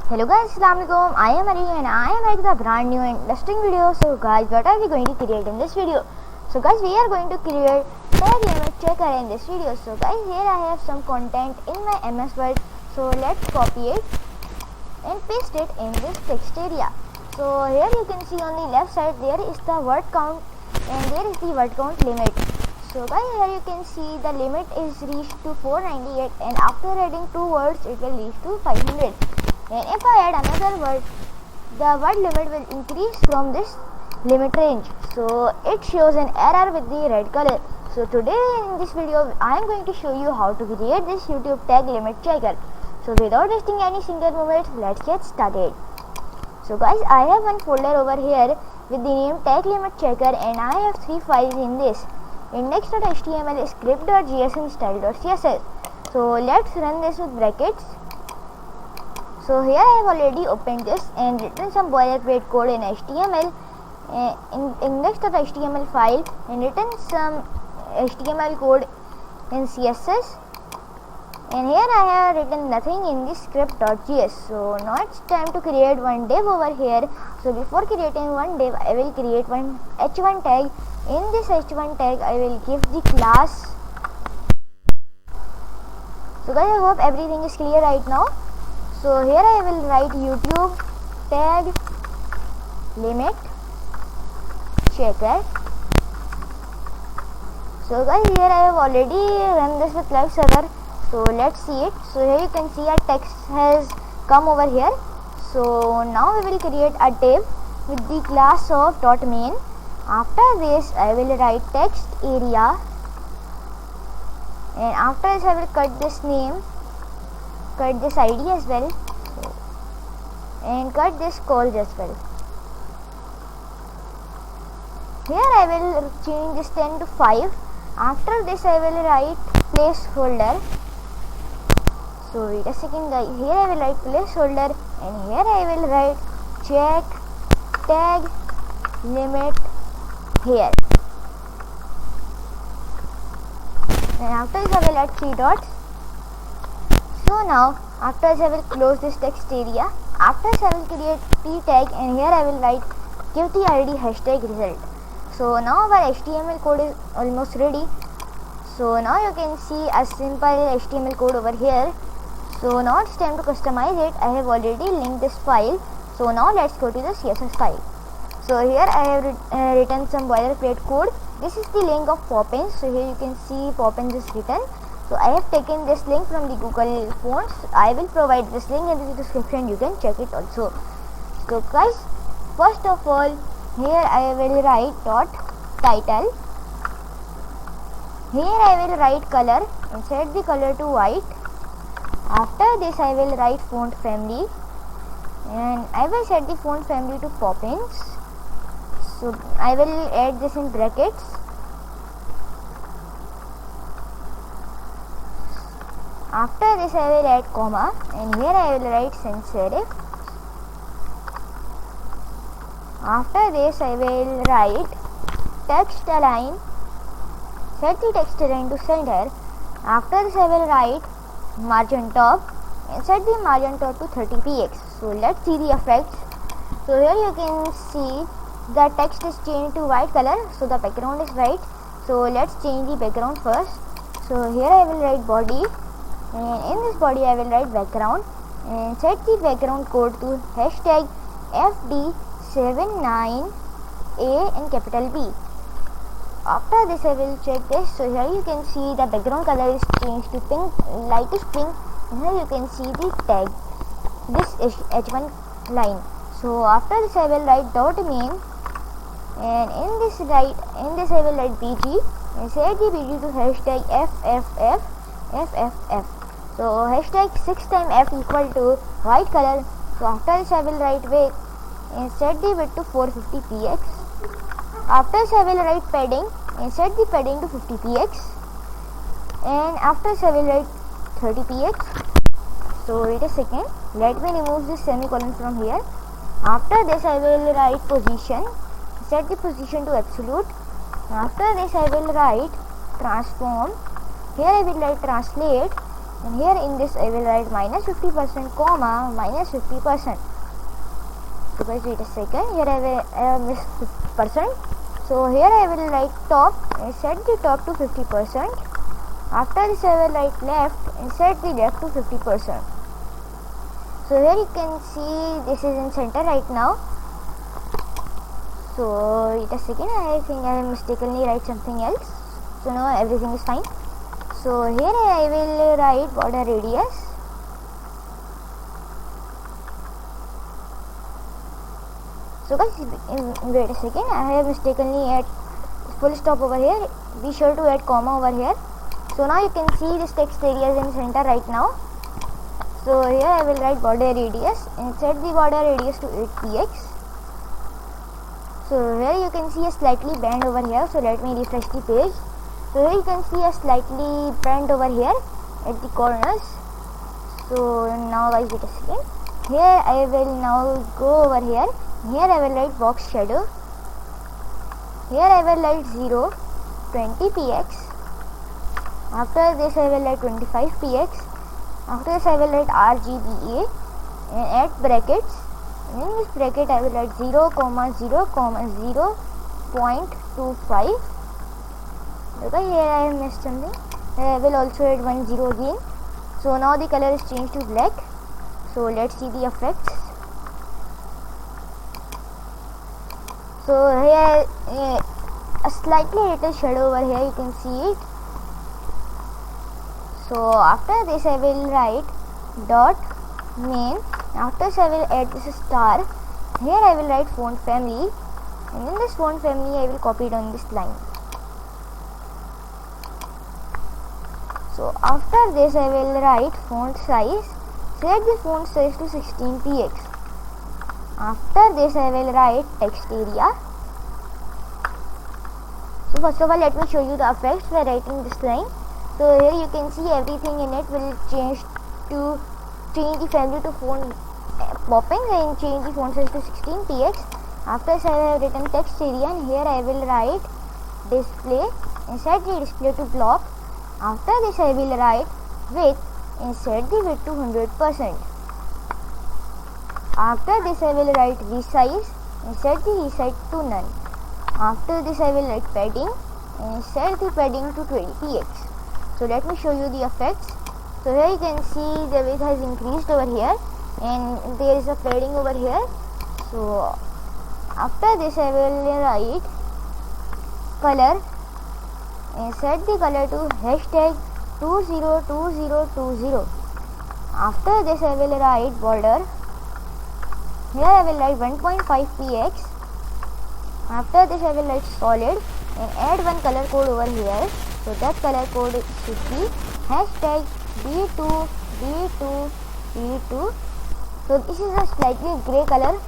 Hello guys, Assalamualaikum. I am Ali and I am back with a brand new and interesting video. So guys, what are we going to create in this video? So guys, we are going to create tag limit checker in this video. So guys, here I have some content in my MS Word. So let's copy it and paste it in this text area. So here you can see on the left side there is the word count and there is the word count limit. So guys, here you can see the limit is reached to 498 and after adding 2 words it will reach to 500. And if I add another word, the word limit will increase from this limit range. So it shows an error with the red color. So today in this video I am going to show you how to create this YouTube tag limit checker. So without wasting any single moment, let's get started. So guys, I have one folder over here with the name tag limit checker and I have 3 files in this: index.html, script.js and style.css. So let's run this with brackets. So here I have already opened this and written some boilerplate code in HTML in index.html file and written some HTML code in CSS, and here I have written nothing in the script.js. So now it's time to create one div over here. So before creating one div, I will create one h1 tag. In this h1 tag I will give the class. So guys, I hope everything is clear right now. So here I will write YouTube tag limit checker. So guys, here I have already run this with live server. So let's see it. So here you can see our text has come over here. So now we will create a div with the class of .main. After this I will write text area, and after this I will cut this name, cut this ID as well, and cut this calls as well. Here I will change this 10 to 5. After this I will write placeholder. So wait a second guys, here I will write placeholder and here I will write check tag limit here, and after this I will add 3 dots. So now after this I will close this text area. After this I will create p tag and here I will write give the id hashtag result. So now our HTML code is almost ready. So now you can see a simple HTML code over here. So now it's time to customize it. I have already linked this file. So now let's go to the CSS file. So here I have written some boilerplate code. This is the link of Poppins. So here you can see Poppins is written. So I have taken this link from the Google Fonts. I will provide this link in the description. You can check it also. So guys, first of all, here I will write dot title. Here I will write color and set the color to white. After this I will write font family and I will set the font family to Poppins. So I will add this in brackets. After this I will add comma and here I will write sans serif. After this I will write text align, set the text align to center. After this I will write margin top and set the margin top to 30px. So let's see the effects. So here you can see the text is changed to white color, so the background is white. So let's change the background first. So here I will write body and in this body I will write background and set the background code to hashtag FD79A in capital B. After this I will check this. So here you can see the background color is changed to pink, lightish pink, and here you can see the tag. This is h1 line. So after this I will write .main and in this I will write BG and set the BG to hashtag FFF. So hashtag 6 times F equal to white color. So after this I will write width and set the width to 450px. After this I will write padding and set the padding to 50px, and after this I will write 30px. So wait a second, let me remove this semicolon from here. After this I will write position, set the position to absolute. After this I will write transform, here I will write translate and here in this I will write minus 50% comma minus 50%. So guys, wait a second, here I have missed percent. So here I will write top and set the top to 50%. After this I will write left and set the left to 50%. So here you can see this is in center right now. So wait a second, I think I have mistakenly write something else. So now everything is fine. So here I will write border radius. So guys, wait a second, I have mistakenly add full stop over here. Be sure to add comma over here. So now you can see this text area is in center right now. So here I will write border radius and set the border radius to 8px. So here you can see a slightly bend over here. So let me refresh the page. So here you can see a slightly bend over here at the corners. So now guys, wait a second. Here I will now go over here. Here I will write box shadow. Here I will write 0, 20px. After this I will write 25px. After this I will write RGBA and add brackets. And in this bracket I will write 0, 0, 0.25. Okay, here I have missed something. Here I will also add 1 0 again. So now the color is changed to black. So let's see the effects. So here a slightly little shadow over here, you can see it. So after this I will write dot name. After this I will add this star. Here I will write font family, and in this font family I will copy it on this line. So after this I will write font size. Set the font size to 16px. After this I will write text area. So first of all let me show you the effects by writing this line. So here you can see everything in it will change the family to font popping and change the font size to 16px. After this I have written text area, and here I will write display and set the display to block. After this I will write width and set the width to 100%. After this I will write resize and set the resize to none. After this I will write padding and set the padding to 20px. So let me show you the effects. So here you can see the width has increased over here and there is a padding over here. So after this I will write color and set the color to hashtag 202020. After this I will write border. Here I will write 1.5px. After this I will write solid and add one color code over here. So that color code should be hashtag D2. So this is a slightly grey color.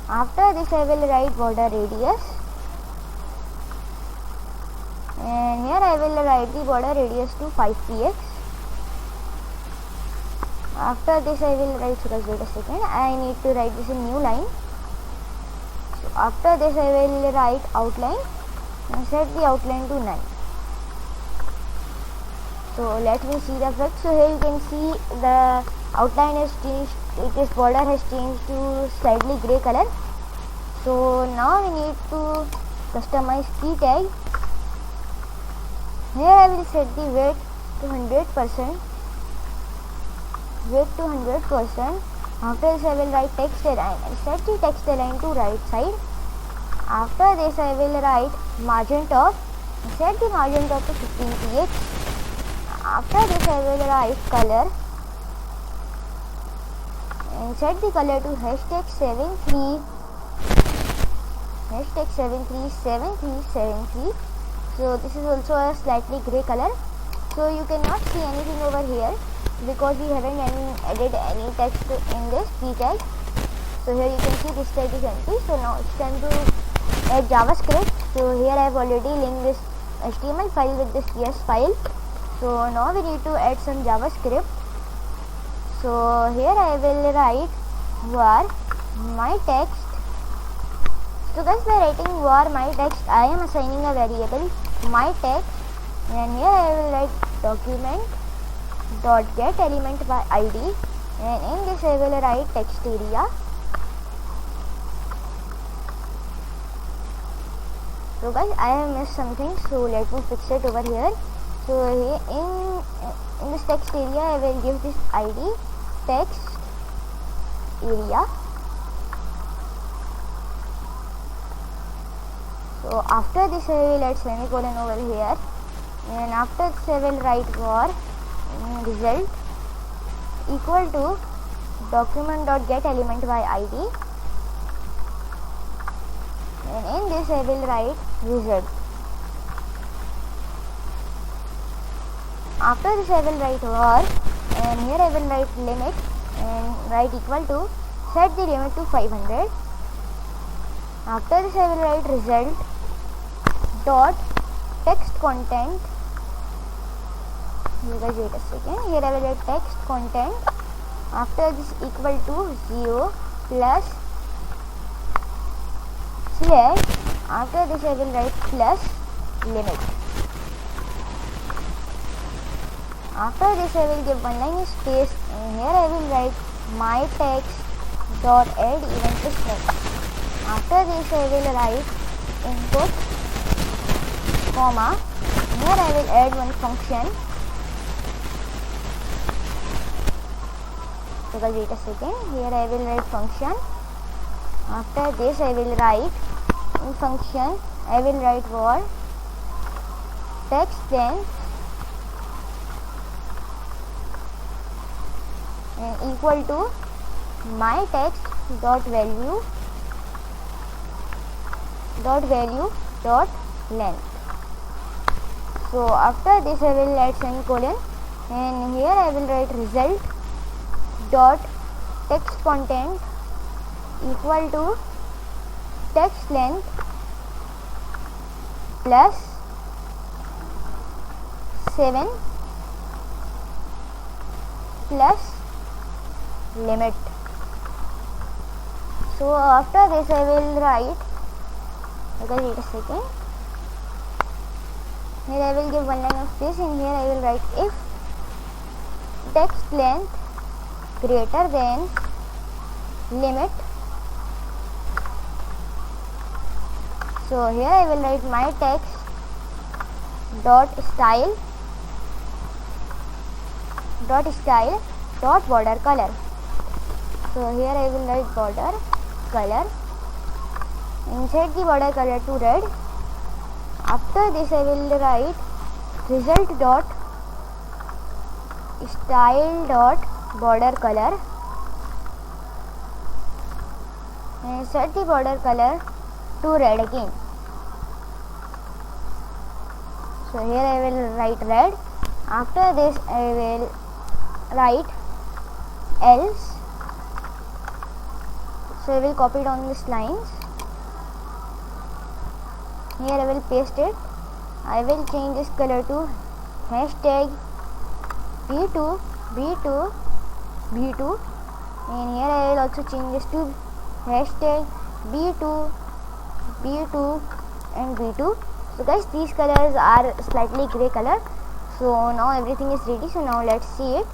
After this I will write border radius, and here I will write the border radius to 5px. After this I will write, so guys wait a second, I need to write this in new line. So after this I will write outline and set the outline to none. So let me see the effect. So here you can see the outline has changed, this border has changed to slightly grey color. So now we need to customize key tag. Here I will set the weight to 100%. Weight to 100%. After this I will write text align and set the text align to right side. After this I will write margin top and set the margin top to 15px. After this I will write color and set the color to hashtag 737373. So this is also a slightly grey color. So you cannot see anything over here because we haven't added any text in this key tag. So here you can see this tag is empty. So now it's time to add JavaScript. So here I have already linked this HTML file with this CS file. So now we need to add some JavaScript. So here I will write var my text. So guys, by writing var my text, I am assigning a variable my text, and here I will write document dot get element by id, and in this I will write text area. So guys, I have missed something, so let me fix it over here. So here in this text area I will give this id text area. So after this I will add semicolon over here, and after this I will write var result equal to document.get element by id, and in this I will write result. After this I will write var, and here I will write limit and write equal to set the limit to 500. After this I will write result dot text content. You guys wait a second. Here I will write text content. After this equal to 0 plus slash. After this I will write plus limit. After this I will give one line space, and here I will write my text dot add event to string. After this I will write input comma, here I will add one function. So guys wait a second, here I will write function. After this I will write in function I will write var text length and equal to my text dot value dot length. So after this I will add semicolon, and here I will write result dot text content equal to text length plus 7 plus limit. So after this I will write, okay, wait a second, here I will give one line of space, and here I will write if text length greater than limit. So here I will write my text dot style dot border color. So here I will write border color and set the border color to red. After this I will write result dot style dot border color and set the border color to red again. So here I will write red. After this I will write else. So I will copy down these lines. Here I will paste it. I will change this color to hashtag b2 and here I will also change this to hashtag b2 and b2. So guys, these colors are slightly grey color. So now everything is ready. So now let's see it.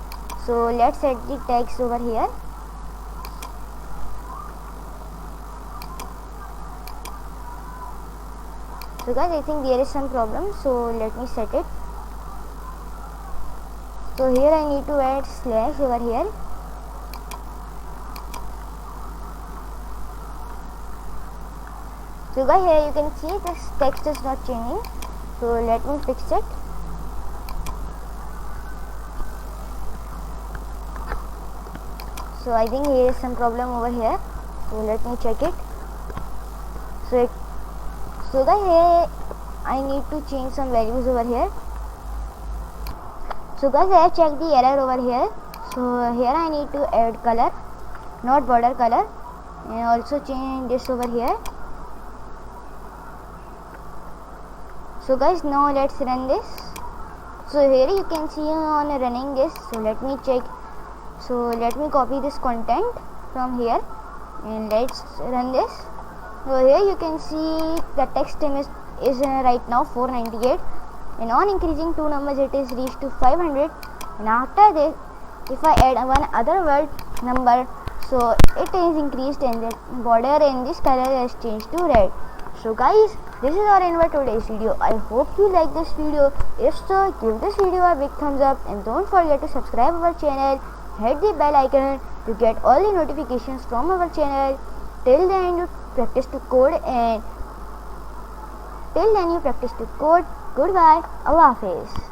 So let's set the text over here. So guys, I think there is some problem, so let me set it. So here I need to add slash over here. So guys, here you can see this text is not changing, so let me fix it. So I think here is some problem over here, so let me check it. So guys, here I need to change some values over here. So guys, I have checked the error over here. So here I need to add color, not border color, and also change this over here. So guys, now let's run this. So here you can see on running this. So let me check. So let me copy this content from here and let's run this. So here you can see the text image is right now 498, and on increasing two numbers it is reached to 500. and after this, if I add one other word number, so it is increased and the border in this color has changed to red. So guys, this is our end for today's video. I hope you like this video. If so, give this video a big thumbs up and don't forget to subscribe our channel. Hit the bell icon to get all the notifications from our channel. Till then you practice to code and Goodbye. Allah Hafiz.